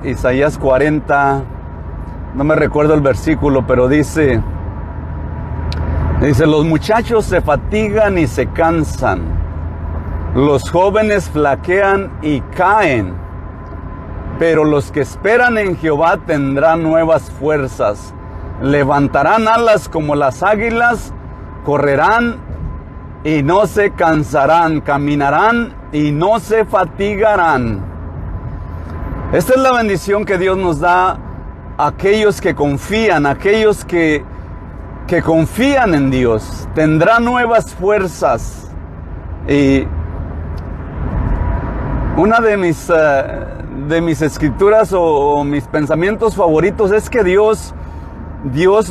Isaías 40, no me recuerdo el versículo, pero dice, los muchachos se fatigan y se cansan, los jóvenes flaquean y caen, pero los que esperan en Jehová tendrán nuevas fuerzas, levantarán alas como las águilas, correrán y no se cansarán, caminarán y no se fatigarán. Esta es la bendición que Dios nos da a aquellos que confían, aquellos que confían en Dios. Tendrán nuevas fuerzas. Y una de mis escrituras o mis pensamientos favoritos es que Dios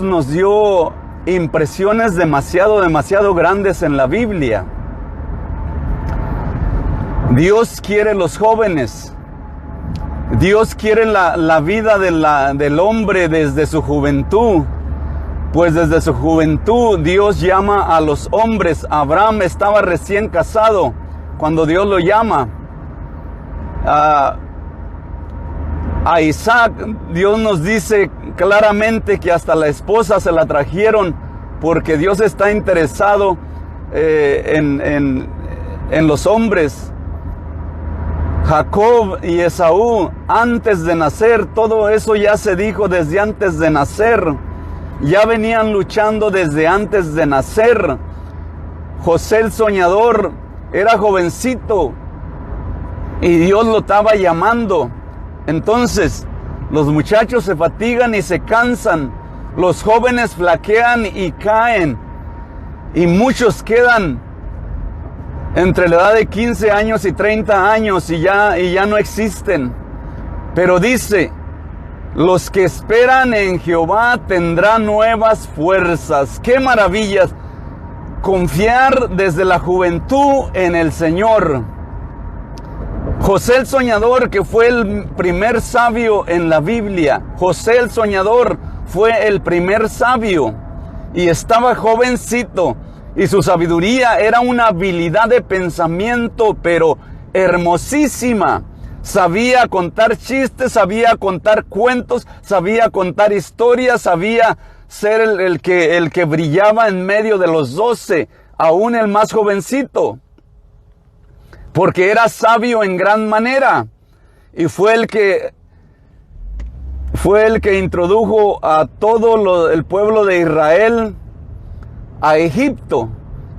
nos dio impresiones demasiado grandes en la Biblia. Dios quiere los jóvenes. Dios quiere la vida del hombre desde su juventud. Pues desde su juventud Dios llama a los hombres. Abraham estaba recién casado cuando Dios lo llama. A Isaac, Dios nos dice claramente que hasta la esposa se la trajeron porque Dios está interesado en los hombres. Jacob y Esaú, antes de nacer, todo eso ya se dijo desde antes de nacer. Ya venían luchando desde antes de nacer. José el soñador era jovencito y Dios lo estaba llamando. Entonces, los muchachos se fatigan y se cansan, los jóvenes flaquean y caen, y muchos quedan entre la edad de 15 años y 30 años y ya no existen. Pero dice, los que esperan en Jehová tendrán nuevas fuerzas. ¡Qué maravillas! Confiar desde la juventud en el Señor. José el soñador, que fue el primer sabio en la Biblia. José el soñador fue el primer sabio y estaba jovencito y su sabiduría era una habilidad de pensamiento pero hermosísima. Sabía contar chistes, sabía contar cuentos, sabía contar historias, sabía ser el que brillaba en medio de los 12, aún el más jovencito. Porque era sabio en gran manera y fue el que introdujo a todo el pueblo de Israel a Egipto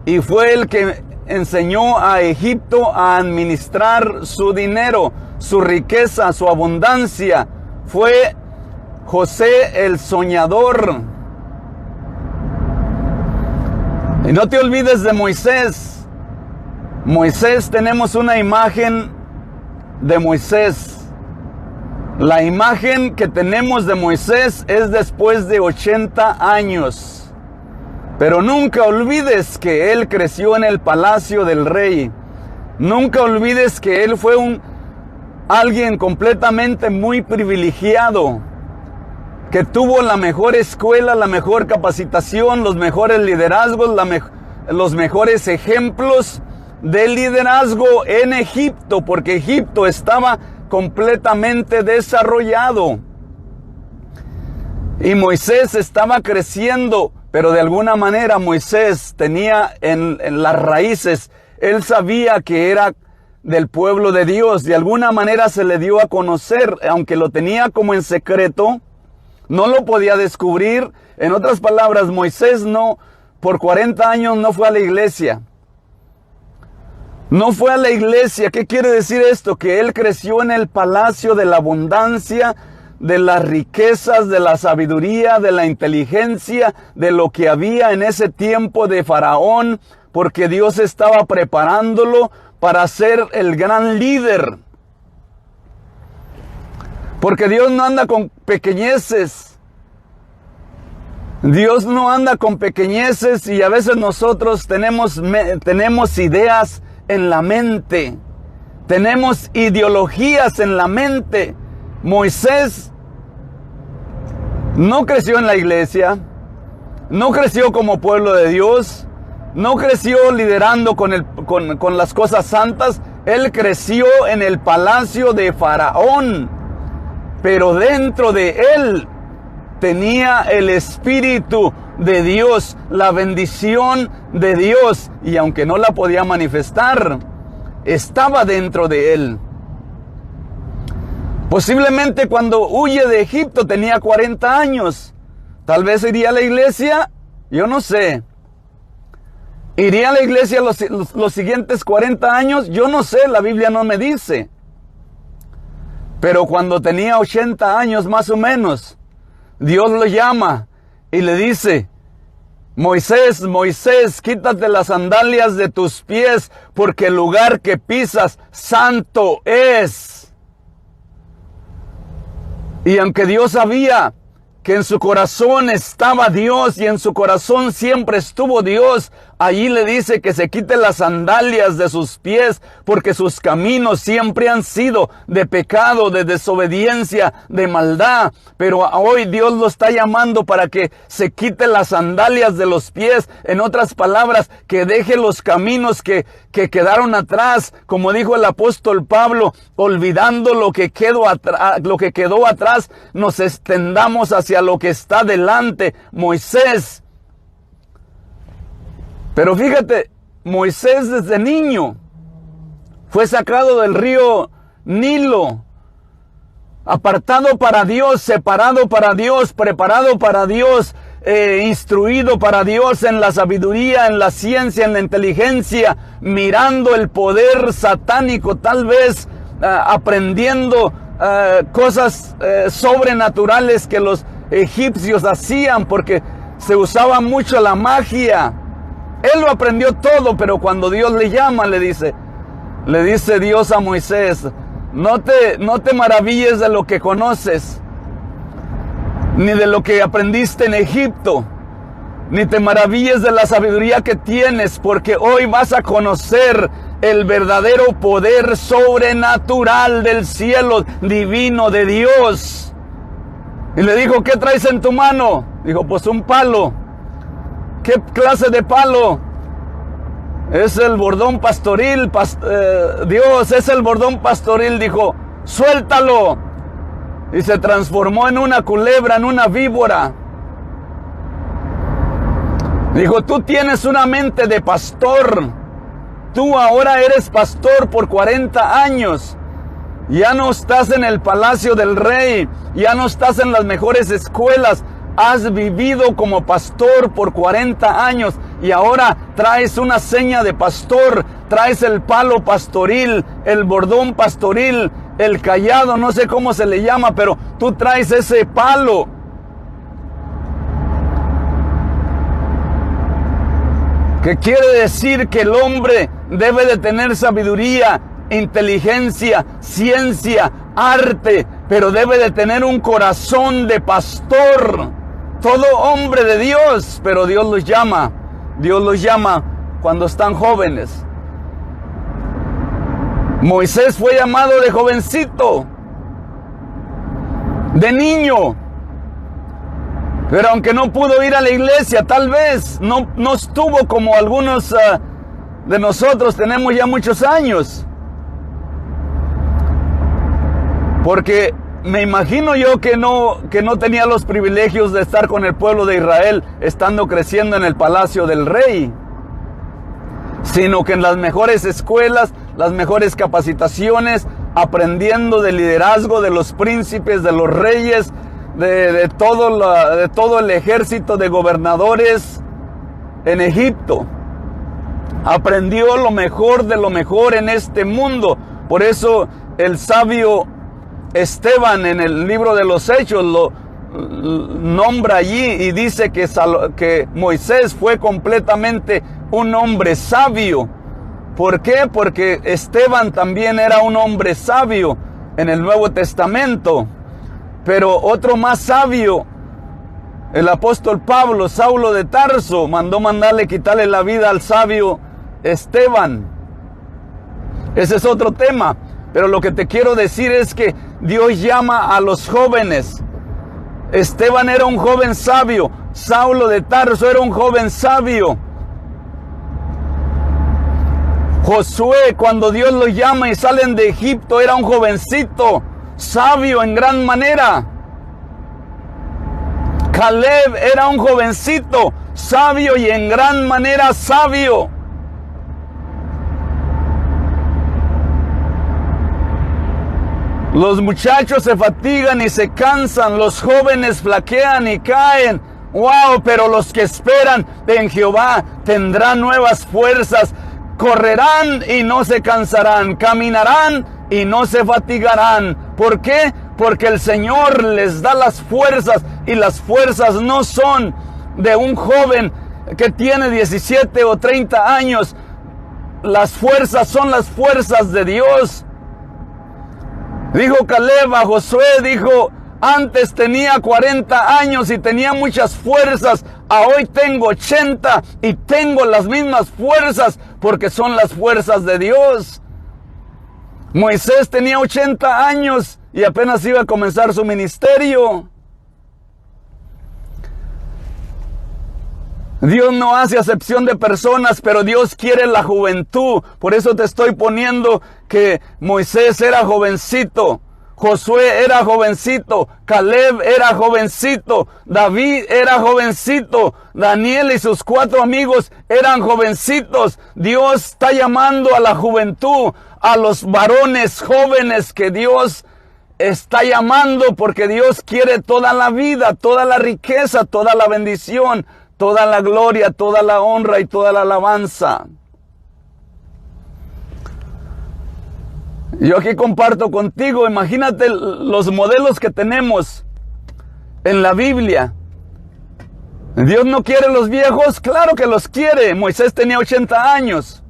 y fue el que enseñó a Egipto a administrar su dinero, su riqueza, su abundancia. Fue José el soñador. Y no te olvides de Moisés. Moisés, tenemos una imagen de Moisés. La imagen que tenemos de Moisés es después de 80 años. Pero nunca olvides que él creció en el palacio del rey. Nunca olvides que él fue alguien completamente muy privilegiado, que tuvo la mejor escuela, la mejor capacitación, los mejores liderazgos, los mejores ejemplos de liderazgo en Egipto, porque Egipto estaba completamente desarrollado. Y Moisés estaba creciendo, pero de alguna manera Moisés tenía en las raíces, él sabía que era del pueblo de Dios, de alguna manera se le dio a conocer, aunque lo tenía como en secreto, no lo podía descubrir. En otras palabras, Moisés por 40 años no fue a la iglesia. No fue a la iglesia. ¿Qué quiere decir esto? Que él creció en el palacio de la abundancia, de las riquezas, de la sabiduría, de la inteligencia, de lo que había en ese tiempo de Faraón, porque Dios estaba preparándolo para ser el gran líder. Porque Dios no anda con pequeñeces. Dios no anda con pequeñeces y a veces nosotros tenemos ideas en la mente. Tenemos ideologías en la mente. Moisés no creció en la iglesia, no creció como pueblo de Dios, no creció liderando con las cosas santas. Él creció en el palacio de Faraón. pero dentro de él tenía el Espíritu de Dios, la bendición de Dios, y aunque no la podía manifestar, estaba dentro de él. Posiblemente cuando huye de Egipto tenía 40 años. Tal vez iría a la iglesia, yo no sé. ¿Iría a la iglesia los siguientes 40 años? Yo no sé, la Biblia no me dice. Pero cuando tenía 80 años más o menos, Dios lo llama y le dice: Moisés, Moisés, quítate las sandalias de tus pies, porque el lugar que pisas santo es. Y aunque Dios sabía que en su corazón estaba Dios y en su corazón siempre estuvo Dios, allí le dice que se quite las sandalias de sus pies, porque sus caminos siempre han sido de pecado, de desobediencia, de maldad. Pero hoy Dios lo está llamando para que se quite las sandalias de los pies. En otras palabras, que deje los caminos que quedaron atrás, como dijo el apóstol Pablo, olvidando lo que quedó atrás, nos extendamos hacia lo que está delante. Moisés. Pero fíjate, Moisés desde niño fue sacado del río Nilo, apartado para Dios, separado para Dios, preparado para Dios, instruido para Dios en la sabiduría, en la ciencia, en la inteligencia, mirando el poder satánico, tal vez aprendiendo cosas sobrenaturales que los egipcios hacían, porque se usaba mucho la magia. Él lo aprendió todo, pero cuando Dios le llama, le dice Dios a Moisés: no te maravilles de lo que conoces, ni de lo que aprendiste en Egipto, ni te maravilles de la sabiduría que tienes, porque hoy vas a conocer el verdadero poder sobrenatural del cielo divino de Dios. Y le dijo: ¿qué traes en tu mano? Dijo: pues un palo. ¿Qué clase de palo? Es el bordón pastoril. Dios, es el bordón pastoril. Dijo: suéltalo. Y se transformó en una culebra, en una víbora. Dijo: tú tienes una mente de pastor. Tú ahora eres pastor por 40 años. Ya no estás en el palacio del rey. Ya no estás en las mejores escuelas. Has vivido como pastor por 40 años y ahora traes una seña de pastor, traes el palo pastoril, el bordón pastoril, el cayado, no sé cómo se le llama, pero tú traes ese palo. ¿Qué quiere decir? Que el hombre debe de tener sabiduría, inteligencia, ciencia, arte, pero debe de tener un corazón de pastor. Todo hombre de Dios, pero Dios los llama cuando están jóvenes. Moisés fue llamado de jovencito, de niño, pero aunque no pudo ir a la iglesia, tal vez no estuvo como algunos de nosotros, tenemos ya muchos años, porque me imagino yo que no tenía los privilegios de estar con el pueblo de Israel, estando creciendo en el palacio del rey, sino que en las mejores escuelas, las mejores capacitaciones, aprendiendo del liderazgo de los príncipes, de los reyes, de todo el ejército de gobernadores en Egipto. Aprendió lo mejor de lo mejor en este mundo. Por eso el sabio Esteban en el libro de los Hechos lo nombra allí y dice que Moisés fue completamente un hombre sabio. ¿Por qué? Porque Esteban también era un hombre sabio en el Nuevo Testamento. Pero otro más sabio, el apóstol Pablo, Saulo de Tarso, mandó quitarle la vida al sabio Esteban. Ese es otro tema. Pero lo que te quiero decir es que Dios llama a los jóvenes. Esteban era un joven sabio. Saulo de Tarso era un joven sabio. Josué, cuando Dios lo llama y salen de Egipto, era un jovencito. sabio en gran manera. Caleb era un jovencito, sabio y en gran manera sabio. Los muchachos se fatigan y se cansan, los jóvenes flaquean y caen. ¡Wow! Pero los que esperan en Jehová tendrán nuevas fuerzas. Correrán y no se cansarán, caminarán y no se fatigarán. ¿Por qué? Porque el Señor les da las fuerzas, y las fuerzas no son de un joven que tiene 17 o 30 años. Las fuerzas son las fuerzas de Dios. Dijo Caleb a Josué, dijo: antes tenía 40 años y tenía muchas fuerzas, hoy tengo 80 y tengo las mismas fuerzas, porque son las fuerzas de Dios. Moisés tenía 80 años y apenas iba a comenzar su ministerio. Dios no hace acepción de personas, pero Dios quiere la juventud. Por eso te estoy poniendo que Moisés era jovencito, Josué era jovencito, Caleb era jovencito, David era jovencito, Daniel y sus 4 amigos eran jovencitos. Dios está llamando a la juventud, a los varones jóvenes que Dios está llamando, porque Dios quiere toda la vida, toda la riqueza, toda la bendición, toda la gloria, toda la honra y toda la alabanza. Yo aquí comparto contigo, imagínate los modelos que tenemos en la Biblia. ¿Dios no quiere los viejos? Claro que los quiere. Moisés tenía 80 años.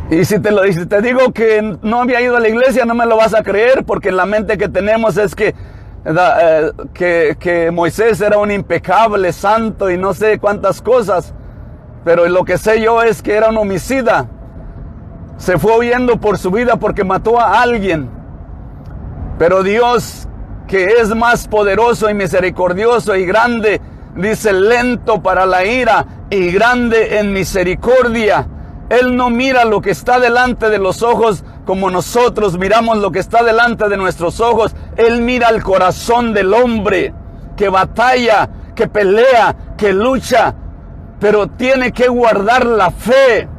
Y si te digo que no había ido a la iglesia, no me lo vas a creer, porque en la mente que tenemos es que Moisés era un impecable, santo y no sé cuántas cosas. Pero lo que sé yo es que era un homicida. Se fue huyendo por su vida porque mató a alguien. Pero Dios, que es más poderoso y misericordioso y grande, dice: lento para la ira y grande en misericordia. Él no mira lo que está delante de los ojos como nosotros miramos lo que está delante de nuestros ojos. Él mira el corazón del hombre que batalla, que pelea, que lucha, pero tiene que guardar la fe.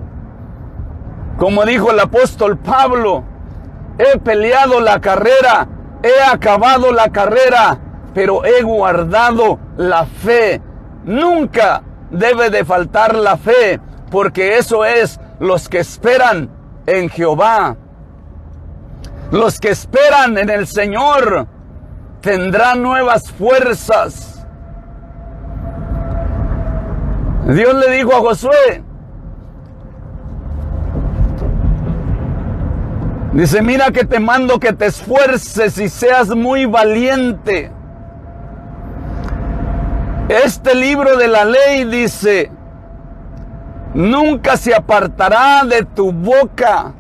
Como dijo el apóstol Pablo: he peleado la carrera, he acabado la carrera, pero he guardado la fe. Nunca debe de faltar la fe, porque eso es los que esperan en Jehová. Los que esperan en el Señor tendrán nuevas fuerzas. Dios le dijo a Josué, dice: mira que te mando que te esfuerces y seas muy valiente. Este libro de la ley, dice, nunca se apartará de tu boca.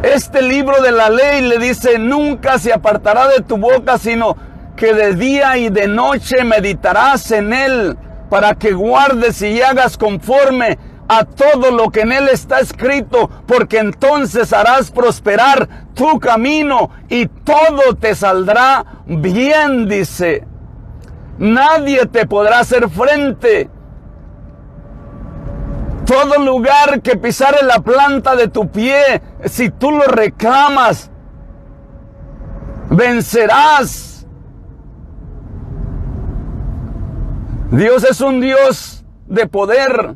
Este libro de la ley, le dice, nunca se apartará de tu boca, sino que de día y de noche meditarás en él, para que guardes y hagas conforme a todo lo que en él está escrito, porque entonces harás prosperar tu camino y todo te saldrá bien, dice. Nadie te podrá hacer frente. Todo lugar que pisare la planta de tu pie, si tú lo reclamas, vencerás. Dios es un Dios de poder.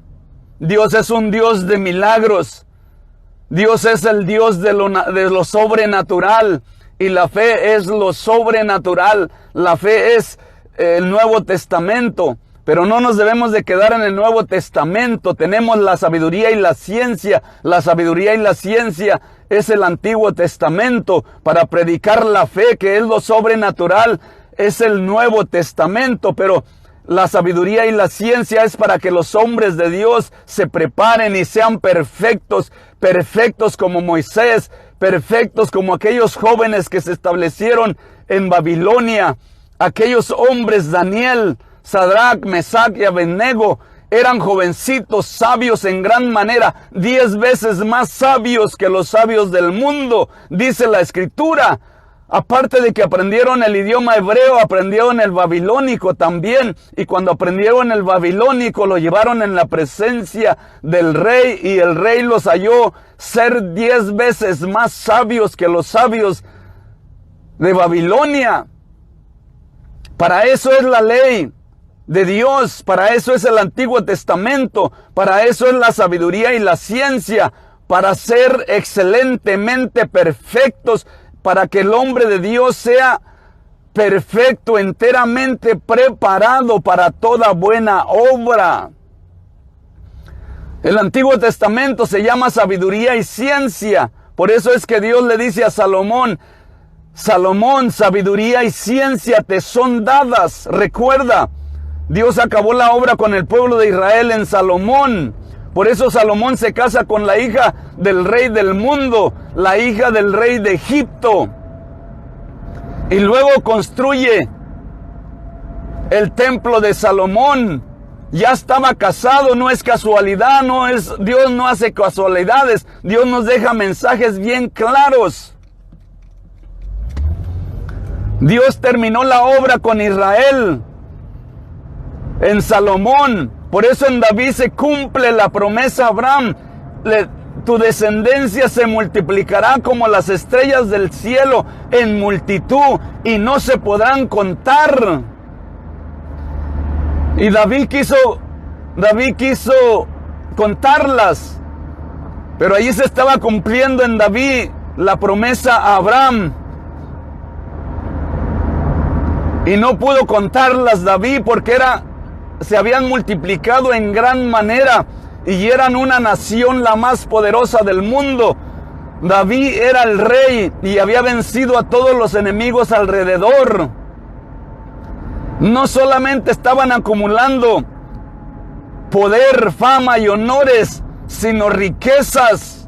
Dios es un Dios de milagros. Dios es el Dios de lo sobrenatural. Y la fe es lo sobrenatural. La fe es el Nuevo Testamento. Pero no nos debemos de quedar en el Nuevo Testamento. Tenemos la sabiduría y la ciencia. La sabiduría y la ciencia es el Antiguo Testamento. Para predicar la fe, que es lo sobrenatural, es el Nuevo Testamento. Pero la sabiduría y la ciencia es para que los hombres de Dios se preparen y sean perfectos. Perfectos como Moisés. Perfectos como aquellos jóvenes que se establecieron en Babilonia. Aquellos hombres, Daniel, Sadrach, Mesach y Abednego, eran jovencitos, sabios en gran manera, 10 veces más sabios que los sabios del mundo, dice la Escritura. Aparte de que aprendieron el idioma hebreo, aprendieron el babilónico también. Y cuando aprendieron el babilónico, lo llevaron en la presencia del rey. Y el rey los halló ser 10 veces más sabios que los sabios de Babilonia. Para eso es la ley de Dios. Para eso es el Antiguo Testamento. Para eso es la sabiduría y la ciencia. Para ser excelentemente perfectos, para que el hombre de Dios sea perfecto, enteramente preparado para toda buena obra. El Antiguo Testamento se llama sabiduría y ciencia. Por eso es que Dios le dice a Salomón, Salomón, sabiduría y ciencia te son dadas. Recuerda, Dios acabó la obra con el pueblo de Israel en Salomón. Por eso Salomón se casa con la hija del rey del mundo, la hija del rey de Egipto. Y luego construye el templo de Salomón. Ya estaba casado, no es casualidad, Dios no hace casualidades. Dios nos deja mensajes bien claros. Dios terminó la obra con Israel en Salomón. Por eso en David se cumple la promesa a Abraham. Tu descendencia se multiplicará como las estrellas del cielo en multitud y no se podrán contar. Y David quiso contarlas. Pero allí se estaba cumpliendo en David la promesa a Abraham. Y no pudo contarlas David porque se habían multiplicado en gran manera y eran una nación la más poderosa del mundo. David era el rey y había vencido a todos los enemigos alrededor. No solamente estaban acumulando poder, fama y honores, sino riquezas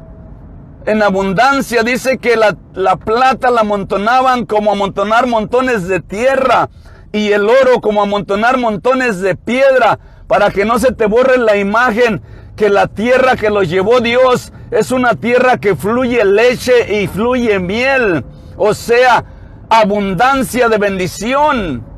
en abundancia. Dice que la plata la amontonaban como amontonar montones de tierra, y el oro como amontonar montones de piedra, para que no se te borre la imagen que la tierra que los llevó Dios es una tierra que fluye leche y fluye miel, o sea, abundancia de bendición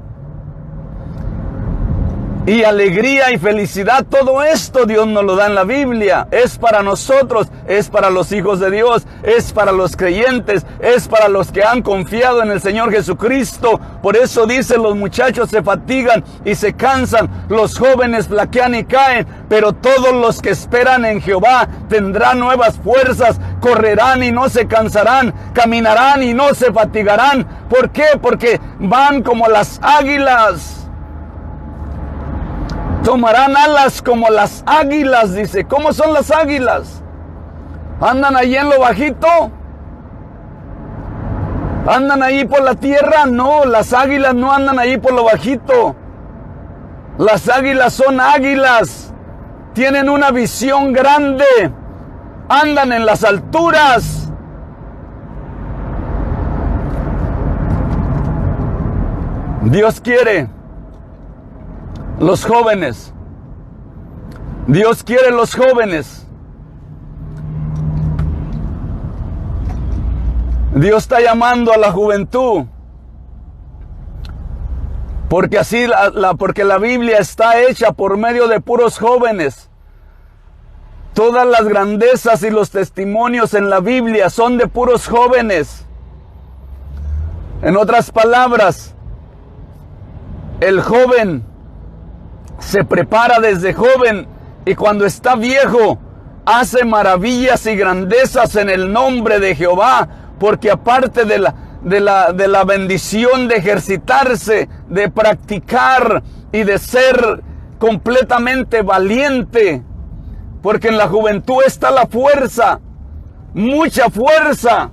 y alegría y felicidad. Todo esto Dios nos lo da en la Biblia. Es para nosotros, es para los hijos de Dios, es para los creyentes, es para los que han confiado en el Señor Jesucristo. Por eso dice, los muchachos se fatigan y se cansan, los jóvenes flaquean y caen, pero todos los que esperan en Jehová tendrán nuevas fuerzas, correrán y no se cansarán, caminarán y no se fatigarán. ¿Por qué? Porque van como las águilas. Tomarán alas como las águilas, dice. ¿Cómo son las águilas? ¿Andan ahí en lo bajito? ¿Andan ahí por la tierra? No, las águilas no andan ahí por lo bajito. Las águilas son águilas. Tienen una visión grande. Andan en las alturas. Dios quiere los jóvenes. Dios quiere los jóvenes. Dios está llamando a la juventud. Porque así porque la Biblia está hecha por medio de puros jóvenes. Todas las grandezas y los testimonios en la Biblia son de puros jóvenes. En otras palabras, el joven se prepara desde joven y cuando está viejo hace maravillas y grandezas en el nombre de Jehová, porque aparte de la bendición de ejercitarse, de practicar y de ser completamente valiente, porque en la juventud está la fuerza, mucha fuerza.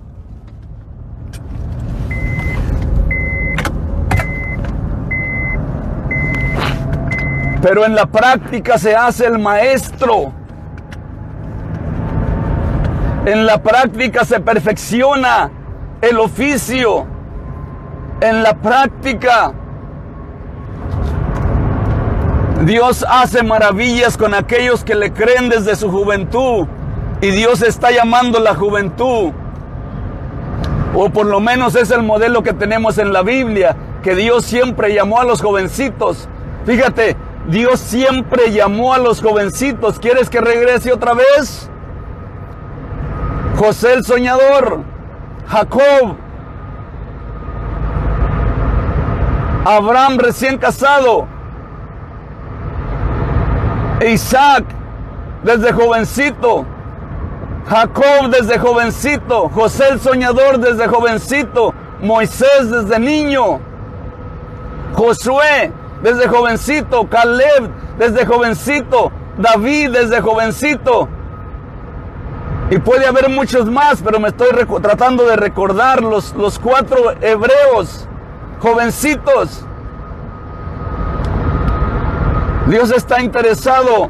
Pero en la práctica se hace el maestro. En la práctica se perfecciona el oficio. En la práctica Dios hace maravillas con aquellos que le creen desde su juventud. Y Dios está llamando la juventud. O por lo menos es el modelo que tenemos en la Biblia, que Dios siempre llamó a los jovencitos. Fíjate, Dios siempre llamó a los jovencitos. ¿Quieres que regrese otra vez? José el soñador, Jacob, Abraham recién casado, Isaac desde jovencito, Jacob desde jovencito, José el soñador desde jovencito, Moisés desde niño, Josué desde jovencito, Caleb desde jovencito, David desde jovencito. Y puede haber muchos más, pero me estoy tratando de recordar los 4 hebreos, jovencitos. Dios está interesado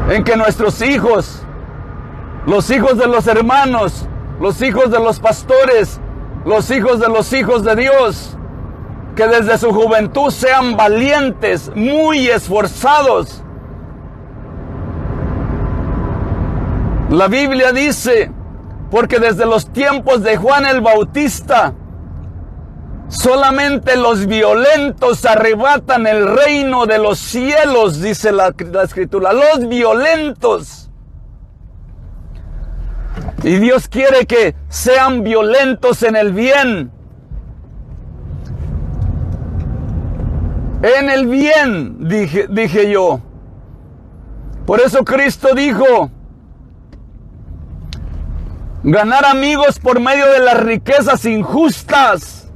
en que nuestros hijos, los hijos de los hermanos, los hijos de los pastores, los hijos de Dios, que desde su juventud sean valientes, muy esforzados. La Biblia dice, porque desde los tiempos de Juan el Bautista, solamente los violentos arrebatan el reino de los cielos, dice la Escritura, los violentos. Y Dios quiere que sean violentos en el bien. En el bien, dije yo. Por eso Cristo dijo, ganar amigos por medio de las riquezas injustas.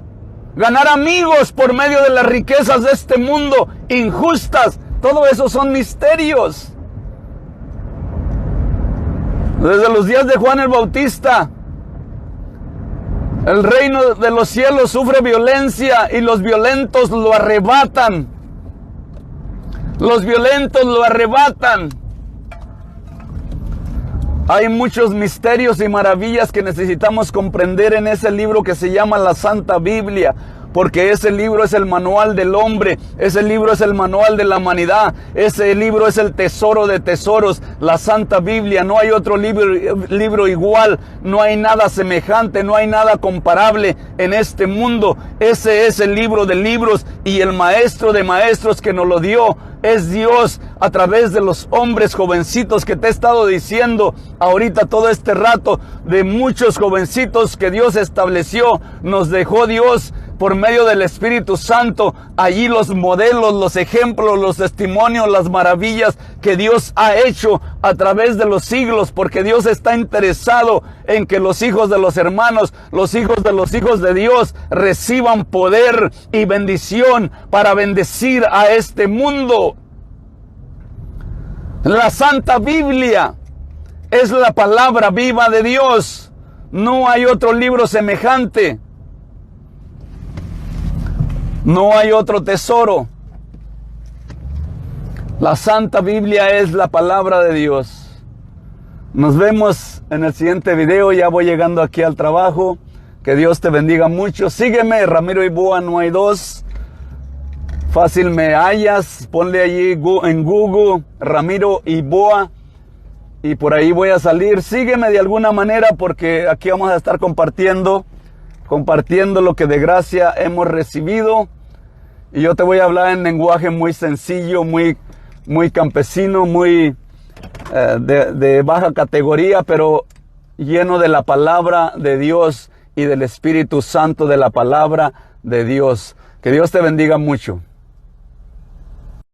Ganar amigos por medio de las riquezas de este mundo injustas. Todo eso son misterios. Desde los días de Juan el Bautista, el reino de los cielos sufre violencia y los violentos lo arrebatan. Los violentos lo arrebatan. Hay muchos misterios y maravillas que necesitamos comprender en ese libro que se llama la Santa Biblia, porque ese libro es el manual del hombre, ese libro es el manual de la humanidad, ese libro es el tesoro de tesoros, la Santa Biblia. No hay otro libro igual, no hay nada semejante, no hay nada comparable en este mundo. Ese es el libro de libros y el maestro de maestros que nos lo dio es Dios a través de los hombres jovencitos que te he estado diciendo ahorita todo este rato, de muchos jovencitos que Dios estableció. Nos dejó Dios por medio del Espíritu Santo allí los modelos, los ejemplos, los testimonios, las maravillas que Dios ha hecho a través de los siglos, porque Dios está interesado en que los hijos de los hermanos, los hijos de Dios reciban poder y bendición para bendecir a este mundo. La Santa Biblia es la palabra viva de Dios. No hay otro libro semejante. No hay otro tesoro. La Santa Biblia es la palabra de Dios. Nos vemos en el siguiente video. Ya voy llegando aquí al trabajo. Que Dios te bendiga mucho. Sígueme, Ramiro Iboa, no hay dos. Fácil me hallas. Ponle allí en Google Ramiro Iboa y por ahí voy a salir. Sígueme de alguna manera, porque aquí vamos a estar compartiendo lo que de gracia hemos recibido. Y yo te voy a hablar en lenguaje muy sencillo, muy campesino, muy de baja categoría, pero lleno de la palabra de Dios y del Espíritu Santo de la palabra de Dios. Que Dios te bendiga mucho.